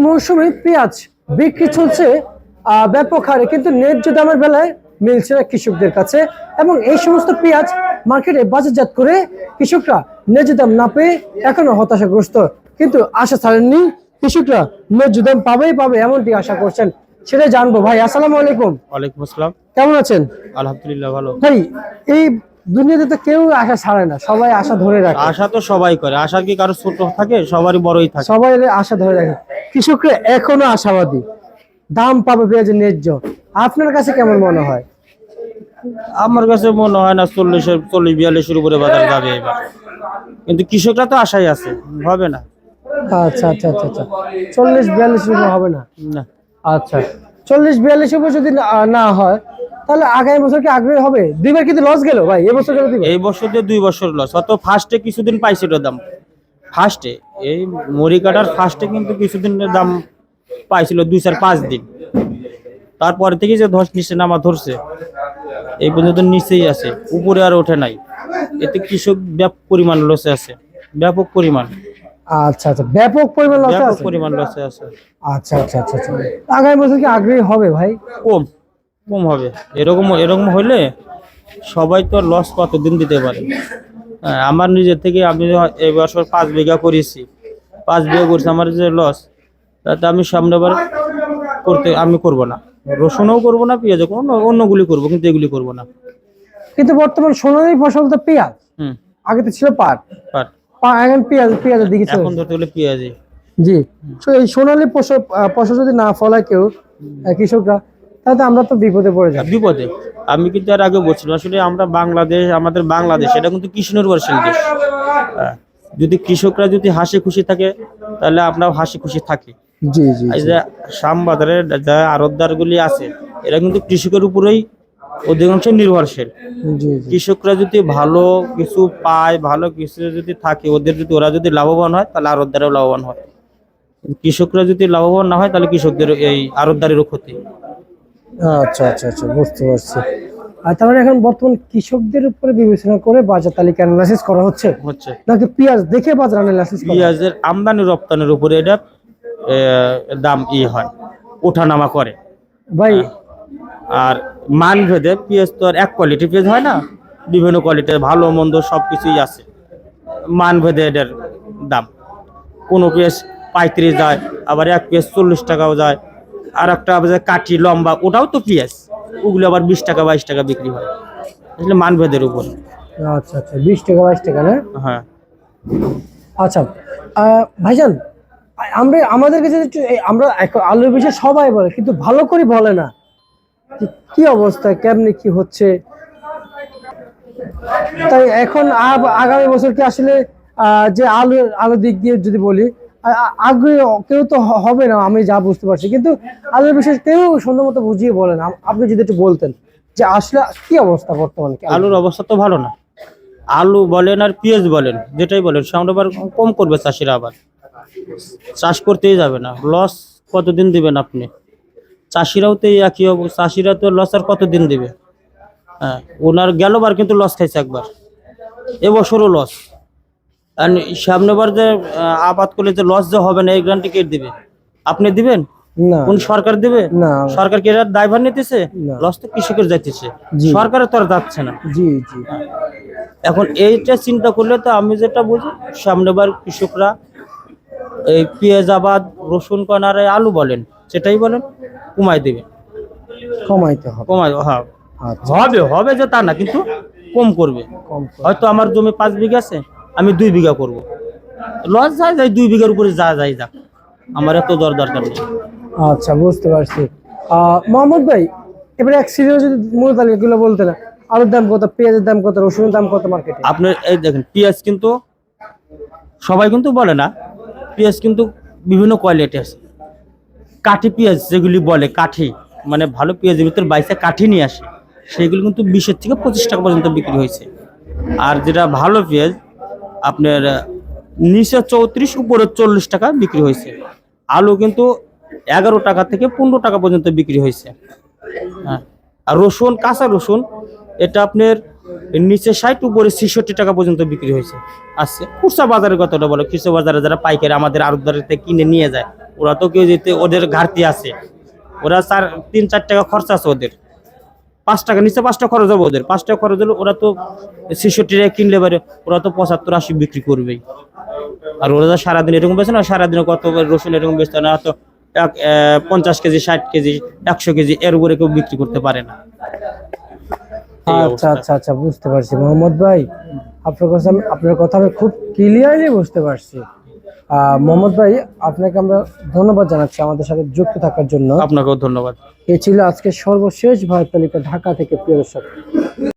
মৌসুমে পেঁয়াজ বিক্রি চলছে ব্যাপক হারে, কিন্তু ন্যায্য দামের বেলায় মিলছে না কৃষকদের কাছে। এবং এই সমস্ত পেঁয়াজ মার্কেটে বাজারজাত করে কৃষকরা ন্যায্য দাম না পেয়ে এখনো হতাশাগ্রস্ত। কিন্তু আশা ছাড়েননি কৃষকরা, ন্যায্য দাম পাবেই পাবে এমনটি আশা করছেন। সেটাই জানবো। ভাই আসসালামু আলাইকুম। ওয়ালাইকুম আসসালাম। কেমন আছেন? আলহামদুলিল্লাহ ভালো। ভাই এই দুনিয়াতে তো কেউ আশা ছাড়ে না, সবাই আশা ধরে রাখে। আশা তো সবাই করে, আশা কি কারো ছোট থাকে? সবারই বড়ই থাকে। সবাই আশা ধরে রাখে, কৃষকরা এখনো আশাবাদী দাম পাবে পেঁয়াজের ন্যায্য। আপনার কাছে কেমন মনে হয়? আমার কাছে মনে হয় না 40-42 উপরে বাজার যাবে এবার, কিন্তু কৃষকরা তো আশাই আছে, হবে না। আচ্ছা আচ্ছা আচ্ছা আচ্ছা 40-42 হবে না? না। আচ্ছা 40-42 উপর যদি না হয় তাহলে আগামী বছর কি আগ্রহী হবে? দুইবার কিন্তু লস গেল ভাই, এবছর গেল দুইবার। এই বছর দিয়ে 2 বছর লস। অত ফার্স্টে কিছুদিন পাইছিল দাম, ফার্স্টে এই মরি কাটার ফার্স্টে কিন্তু কিছুদিনের দাম পাইছিল 2-4-5 দিন। তারপরে থেকে যে ধস নিচে নামা ধরছে, এই পর্যন্ত নিচেই আছে, উপরে আর ওঠে নাই। এতে কৃষক ব্যাপক পরিমাণ লসে আছে, ব্যাপক পরিমাণ। আচ্ছা আচ্ছা ব্যাপক পরিমাণ লস ব্যাপক আছে। পরিমাণ লসে আছে। আচ্ছা আচ্ছা আচ্ছা আচ্ছা আগামী বছর কি আগ্রহী হবে ভাই? কম কম হবে। এরকম এরকম হইলে সবাই তো লস কতদিন দিতে পারে। হ্যাঁ, আমার নিজের থেকে আমি এই বছর 5 বিঘা করেছি, 5 বিঘা করছি, আমার যে লস, তাতে আমি সামনেবার আমি করব না, রসুনও করব না, পেঁয়াজও করবো না, অন্যগুলি করবো, কিন্তু এগুলি করব না। কিন্তু বর্তমান সোনালী ফসল তো পেঁয়াজ, আগে তো ছিল পাট। পাট এখন পেঁয়াজের দিকে এখন ধরতে গেলে পেঁয়াজই। জি। তো এই সোনালী ফসল যদি না ফলায় কেউ কৃষকরা, তাহলে আমরা তো বিপদে পড়ে যাই। বিপদে। আমি কিন্তু আর আগে বলছিলাম, আসলে আমরা বাংলাদেশ, আমাদের বাংলাদেশ এটা কিন্তু কৃষি নির্ভরশীল দেশ। যদি কৃষকরা যদি হাসি খুশি থাকে তাহলে আমরাও হাসি খুশি থাকি। জি জি। এই যে শ্যামবাজারের যা আড়তদার গুলি আছে, এরা কিন্তু কৃষকের উপরেই অধিকাংশ নির্ভরশীল। জি জি। কৃষকরা যদি ভালো কিছু পায়, ভালো কিছু যদি থাকে, ওরা যদি লাভবান হয় তাহলে আড়তদারও লাভবান হয়। কৃষকরা যদি লাভবান না হয় তাহলে কৃষকদের এই আড়তদারেরও ক্ষতি। আচ্ছা আচ্ছা আচ্ছা বুঝতে পারছি। আর তার মানে এখন বর্তমান কৃষকদের উপরে বিবেচনা করে বাজার তালিকা অ্যানালাইসিস করা হচ্ছে নাকি পেঁয়াজ দেখে বাজার অ্যানালাইসিস করা? পেঁয়াজের আমদানি রপ্তানির উপরে এটা দাম হয়, ওঠানামা করে ভাই। আর মান ভেদে পেঁয়াজ তো আর এক কোয়ালিটি পেঁয়াজ হয় না, বিভিন্ন কোয়ালিটির ভালো মন্দ সবকিছুই আছে। মান ভেদে এটার দাম, কোনো পেঁয়াজ 35 যায়, আবার এক পেঁয়াজ 40 টাকাও যায়, আর একটা কাঠি লম্বা ওটাও তো পেঁয়াজ, ওগুলো আবার 20 টাকা 22 টাকা বিক্রি হয়। আসলে মান ভেদের উপর। আচ্ছা আচ্ছা 20 টাকা 22 টাকা না? হ্যাঁ। আচ্ছা ভাইজান, আমাদের কাছে আমরা আলুর বিষয়ে সবাই বলে, কিন্তু ভালো করে বলে না কি অবস্থা, কেমনে কি হচ্ছে। তাই এখন আগামী বছর কি আসলে যে আলুর দিক দিয়ে যদি বলি, আগ্রহী কেউ তো হবে না, আমি যা বুঝতে পারছি। কিন্তু আলুর বিষয়ে কেউ সুন্দর মতো বুঝিয়ে বলেন। আপনি যদি একটু বলতেন যে আসলে কি অবস্থা বর্তমানে। আলুর অবস্থা তো ভালো না। আলু বলেন আর পেঁয়াজ বলেন, যেটাই বলেন, সামনে আবার কম করবে চাষিরা, আবার চাষ করতেই যাবে না। লস কতদিন দিবেন আপনি? চাষিরাও তো একই অবস্থা, চাষিরা তো লস আর কতদিন দিবে? হ্যাঁ, ওনার গেলবার কিন্তু লস খাইছে একবার, এবছরও লস। আর সামনেবার যে আবাদ করলে যে লস যে হবে না, এই গ্যারান্টি কে দিবে? আপনি দিবেন? না। কোন সরকার দিবে? না। সরকার কি এর দায়ভার নিতেছে? লস তো কৃষকের যাইতেছে, সরকারের তো আর যাচ্ছে না। জি জি। এখন এইটা চিন্তা করলে তো আমি যেটা বুঝি, সামনেবার কৃষকরা এই পেঁয়াজ আবাদ, রসুন কনারে আলু বলেন, সেটাই বলেন, কমাই দেবে। কমাইতে হবে। হ্যাঁ, হবে যে তা না, কিন্তু কম করবে। হয়তো আমার জমি 5 বিঘা আছে, আমি 2 বিঘা করব। লস যায় 2 বিঘার উপরে যায় যাক, আমার এত দরকার নেই। আচ্ছা বুঝতে পারছি। মোহাম্মদ ভাই, এবারে এক সিজনে যদি মূল তালিকাগুলো বলতে না, আলুর দাম কত, পেঁয়াজের দাম কত, রসুনের দাম কত মার্কেটে? আপনার এই দেখেন, পেঁয়াজ কিন্তু সবাই কিন্তু বলে না, পেঁয়াজ কিন্তু বিভিন্ন কোয়ালিটি আছে। কাঠি পেঁয়াজ যেগুলি বলে, কাঠি মানে ভালো পেঁয়াজের ভিতরে বাইসে কাঠি নিয়ে আসে, সেগুলো কিন্তু 20 থেকে 25 টাকা পর্যন্ত বিক্রি হয়েছে। আর যেটা ভালো পেঁয়াজ আপনার নিচে 34, উপরে 40 টাকা বিক্রি হয়েছে। আলু কিন্তু 11 টাকা থেকে 15 টাকা পর্যন্ত বিক্রি হয়েছে। হ্যাঁ, আর রসুন, কাঁচা রসুন, এটা আপনার নিচে 60, উপরে 66 টাকা পর্যন্ত বিক্রি হয়েছে। আজকে খুচরা বাজারের কথাটা বলো, খুচরা বাজারে যারা পাইকারি আমাদের আড়তদারের থেকে কিনে নিয়ে যায়, ওরা তো কেউ যেতে ওদের ঘাটতি আছে, ওরা 3-4 টাকা খরচ আছে ওদের, 5 টাকা নিচে 5 টাকা খরচ হবে ওদের, 5 টাকা খরচ হলে ওরা তো 66 টাকা কিনলে পারে, ওরা তো 75-80 বিক্রি করবেই। আর ওরা সারাদিন এরকম বেছে না, সারাদিনে কত রসুন এরকম বেচতে না, তো 50 কেজি 60 কেজি 100 কেজি এর উপরে কেউ বিক্রি করতে পারে না। এই আচ্ছা অবস্থা। আচ্ছা আচ্ছা, বুঝতে পারছি মোহাম্মদ ভাই। আপনার কথা আমি খুব ক্লিয়ারলি বুঝতে পারছি। মোহাম্মদ ভাই, আপনাকে আমরা ধন্যবাদ জানাচ্ছি আমাদের সাথে যুক্ত থাকার জন্য। আপনাকেও ধন্যবাদ। এই ছিল আজকে সর্বশেষ ভাইয়ের তালিকা ঢাকা থেকে, প্রিয় দর্শক।